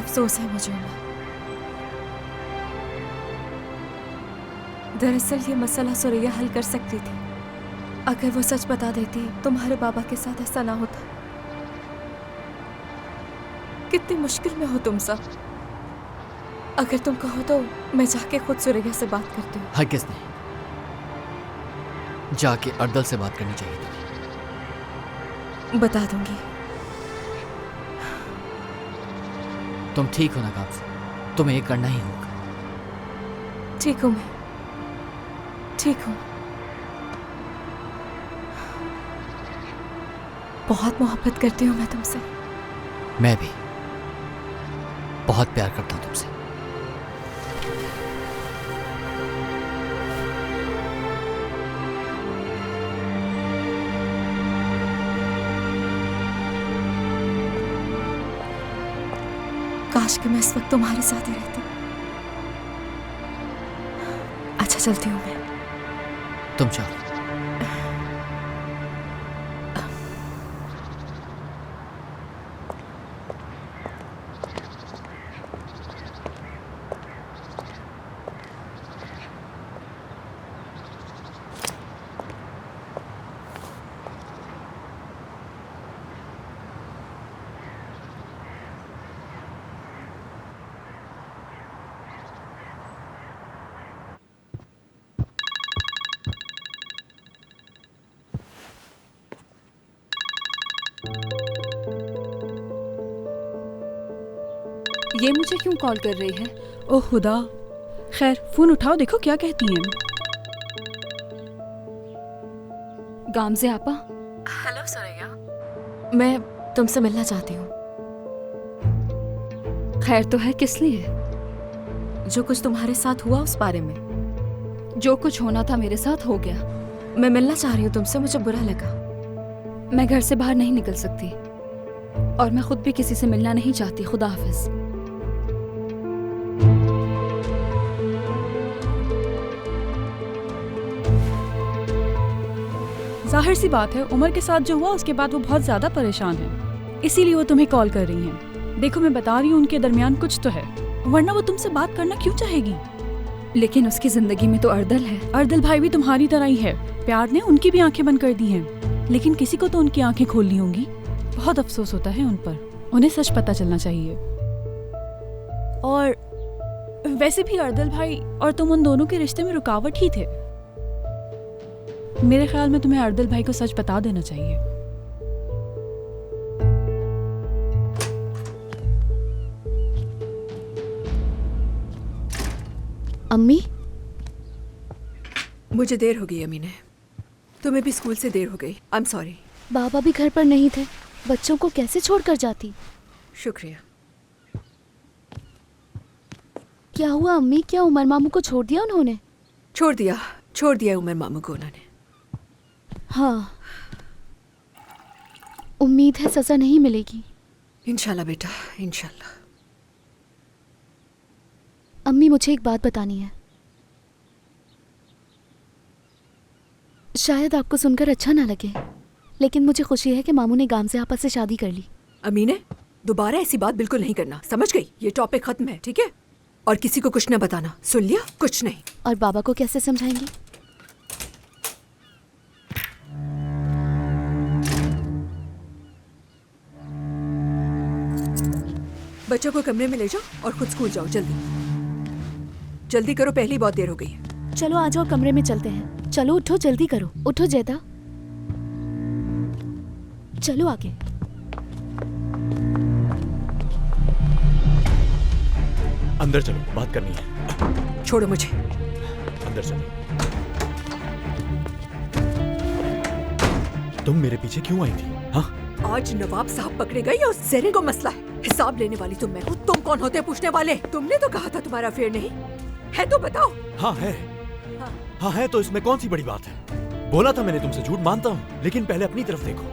अफसोस है मुझे उमर। दरअसल ये मसला सुरैया हल कर सकती थी। अगर वो सच बता देती तुम्हारे बाबा के साथ ऐसा ना होता। कितनी मुश्किल में हो तुम सब। अगर तुम कहो तो मैं जाके खुद सुरैया से बात करती हूँ। हरगिज़ नहीं, जाके अर्दल से बात करनी चाहिए थी। बता दूंगी। तुम ठीक हो ना काम से? तुम्हें ये करना ही होगा। ठीक हूँ मैं, ठीक हूँ। बहुत मोहब्बत करती हूँ मैं तुमसे। मैं भी बहुत प्यार करता हूँ तुमसे। काश कि मैं इस वक्त तुम्हारे साथ ही रहती। अच्छा चलती हूँ मैं। तुम जाओ। ये मुझे क्यों कॉल कर रही है? ओह खुदा। खैर फोन उठाओ, देखो क्या कहती हैं। गामजे आपा। हेलो सुरैया, मैं तुमसे मिलना चाहती हूँ। खैर तो है, किस लिए? जो कुछ तुम्हारे साथ हुआ उस बारे में। जो कुछ होना था मेरे साथ हो गया। मैं मिलना चाह रही हूँ तुमसे, मुझे बुरा लगा। मैं घर से बाहर नहीं निकल सकती और मैं खुद भी किसी से मिलना नहीं चाहती। खुदा हाफिज। जाहिर सी बात है, उमर के साथ जो हुआ उसके बाद वो बहुत ज्यादा परेशान है, इसीलिए वो तुम्हें कॉल कर रही हैं। देखो मैं बता रही हूँ, उनके दरमियान कुछ तो है, वरना वो तुमसे बात करना क्यों चाहेगी? लेकिन उसकी जिंदगी में तो अर्दल है। अर्दल भाई भी तुम्हारी तरह ही है। प्यार ने उनकी भी आंखें बंद कर दी हैं, लेकिन किसी को तो उनकी आंखें खोलनी होंगी। बहुत अफसोस होता है उन पर। उन्हें सच पता चलना चाहिए। और वैसे भी अर्दल भाई और तुम उन दोनों के रिश्ते में रुकावट ही थे। मेरे ख्याल में तुम्हें अर्दल भाई को सच बता देना चाहिए। अम्मी, मुझे देर हो गई अमीने। तुम्हें भी स्कूल से देर हो गई। I am sorry. बाबा भी घर पर नहीं थे, बच्चों को कैसे छोड़कर जाती? शुक्रिया। क्या हुआ अम्मी, क्या उमर मामू को छोड़ दिया उन्होंने? छोड़ दिया उमर मामू को उन्होंने। हाँ, उम्मीद है सजा नहीं मिलेगी। इंशाल्लाह बेटा, इंशाल्लाह। अम्मी मुझे एक बात बतानी है। शायद आपको सुनकर अच्छा ना लगे, लेकिन मुझे खुशी है कि मामू ने गामजे आपा से शादी कर ली। अमीने, दोबारा ऐसी बात बिल्कुल नहीं करना, समझ गई? ये टॉपिक खत्म है, ठीक है? और किसी को कुछ ना बताना, सुन लिया? कुछ नहीं। और बाबा को कैसे समझाएंगी? बच्चों को कमरे में ले जाओ और खुद स्कूल जाओ। जल्दी करो, पहली बहुत देर हो गई है। चलो आ जाओ, कमरे में चलते हैं। चलो उठो, जल्दी करो। उठो जैदा, चलो आगे। अंदर चलो, बात करनी है। छोड़ो मुझे। अंदर चलो। तुम मेरे पीछे क्यों आई थी? हाँ, आज नवाब साहब पकड़े गए और ज़ेरिन को मसला है। हिसाब लेने वाली तो मैं हूँ, तुम कौन होते पूछने वाले? तुमने तो कहा था तुम्हारा अफेयर नहीं है, तो बताओ। हाँ है। हाँ है तो इसमें कौन सी बड़ी बात है? बोला था मैंने तुमसे, झूठ मानता हूँ, लेकिन पहले अपनी तरफ देखो।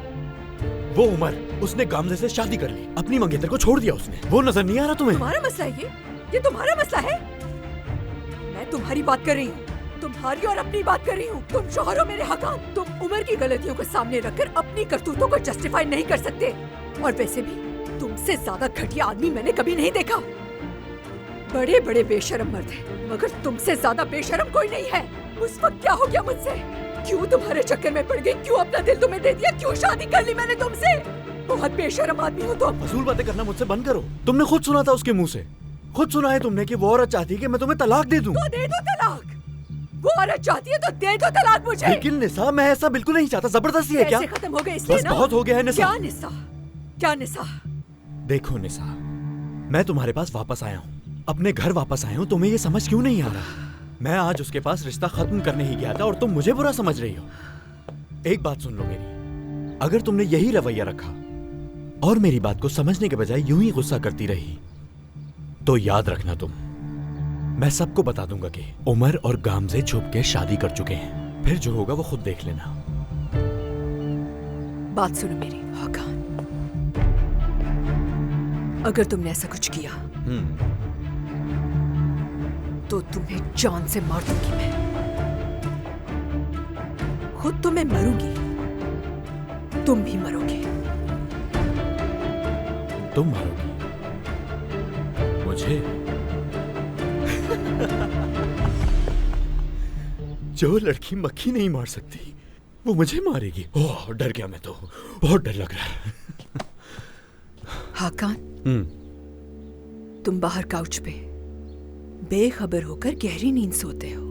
वो उमर, उसने गामजे से शादी कर ली, अपनी मंगेतर को छोड़ दिया उसने। वो नजर नहीं आ रहा तुम्हें? तुम्हारा मसला है ये तुम्हारा मसला है। मैं तुम्हारी बात कर रही हूँ, तुम्हारी और अपनी बात कर रही हूँ। तुम शोहर हो मेरे हकाम। तुम उमर की गलतियों को सामने रखकर अपनी करतूतों को जस्टिफाई नहीं कर सकते। और वैसे भी तुमसे ज्यादा घटिया आदमी मैंने कभी नहीं देखा। बड़े बड़े बेशरम मर्द हैं, मगर तुमसे ज्यादा बेशरम कोई नहीं है। उस वक्त क्या हो गया मुझसे? क्यों तुम्हारे चक्कर में पड़ गई? क्यों अपना दिल तुम्हें दे दिया? क्यों शादी कर ली मैंने तुमसे? बहुत बेशरम आदमी हो तुम। फजूल बातें करना मुझसे बंद करो। तुमने खुद सुना था उसके मुंह से, खुद सुना है तुमने कि वो औरत चाहती है कि मैं तुम्हें तलाक दे दूं। तो दे दो तलाक। वो औरत चाहती है तो दे दो तलाक मुझे। लेकिन निसा, मैं ऐसा बिल्कुल नहीं चाहता। जबरदस्ती है क्या? पैसे खत्म हो गए इसलिए बस ना? बहुत हो गया है निसा। क्या निसा? क्या निसा? देखो निसा, मैं तुम्हारे पास वापस आया हूँ, अपने घर वापस आया हूँ। तुम्हें ये समझ क्यों नहीं आ रहा? मैं आज उसके पास रिश्ता खत्म करने ही गया था और तुम मुझे बुरा समझ रही हो। एक बात सुन लो मेरी, अगर तुमने यही रवैया रखा और मेरी बात को समझने के बजाय यूं ही गुस्सा करती रही तो याद रखना तुम, मैं सबको बता दूंगा कि उमर और गामजे छुप के शादी कर चुके हैं। फिर जो होगा वो खुद देख लेना। बात सुनो मेरी हाकान, अगर तुमने ऐसा कुछ किया तो तुम्हें जान से मार दूंगी मैं। खुद तो मैं मरूंगी, तुम भी मरोगे। तुम मारोगी मुझे? जो लड़की मक्खी नहीं मार सकती वो मुझे मारेगी। ओह, डर गया मैं तो, बहुत डर लग रहा है। हाकान, तुम बाहर काउच पे बेखबर होकर गहरी नींद सोते हो।